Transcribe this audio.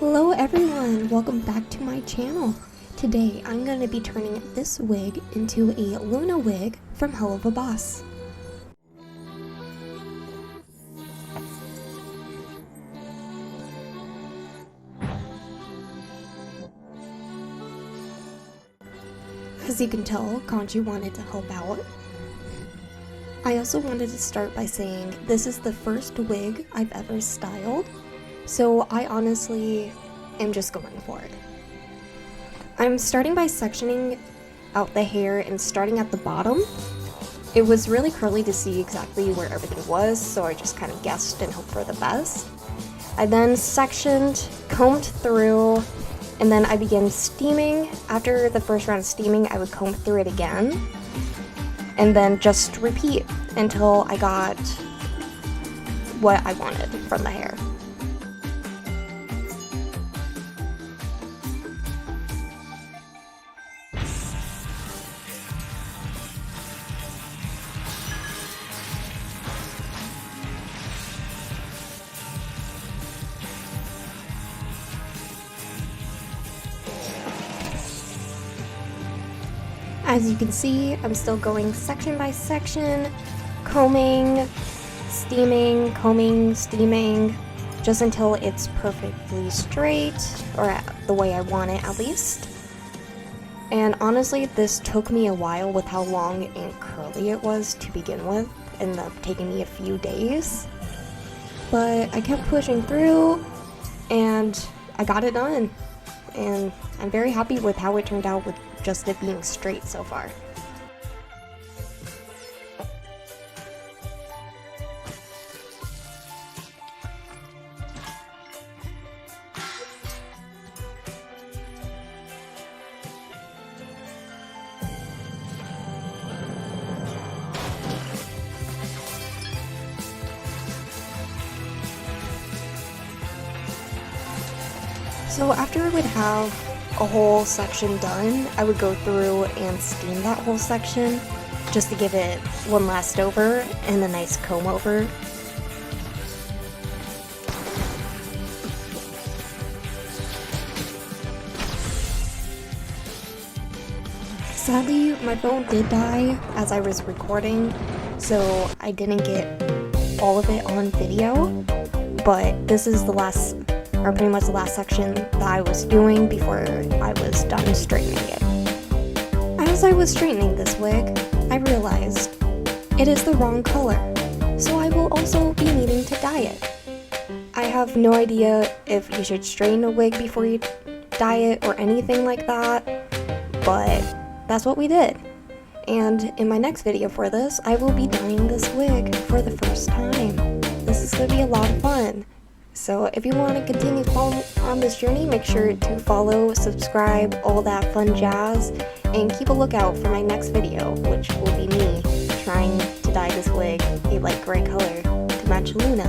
Hello everyone, welcome back to my channel. Today I'm going to be turning this wig into a Loona wig from Helluva Boss. As you can tell, Kanji wanted to help out. I also wanted to start by saying this is the first wig I've ever styled, so I honestly am just going for it. I'm starting by sectioning out the hair and starting at the bottom. It was really curly to see exactly where everything was, so I just kind of guessed and hoped for the best. I then sectioned, combed through, and then I began steaming. After the first round of steaming, I would comb through it again, and then just repeat until I got what I wanted from the hair. As you can see, I'm still going section by section, combing, steaming, just until it's perfectly straight, or the way I want it at least. And honestly, this took me a while with how long and curly it was to begin with. It ended up taking me a few days. But I kept pushing through, and I got it done. And I'm very happy with how it turned out with just it being straight so far. So after I would have a whole section done, I would go through and steam that whole section just to give it one last over and a nice comb over. Sadly, my phone did die as I was recording, so I didn't get all of it on video, but this is the last, or pretty much the last section that I was doing before I was done straightening it. As I was straightening this wig, I realized it is the wrong color, so I will also be needing to dye it. I have no idea if you should straighten a wig before you dye it or anything like that, but that's what we did. And in my next video for this, I will be dyeing this wig for the first time. This is going to be a lot of fun. So if you want to continue following on this journey, make sure to follow, subscribe, all that fun jazz, and keep a lookout for my next video, which will be me trying to dye this wig a light gray color to match Loona.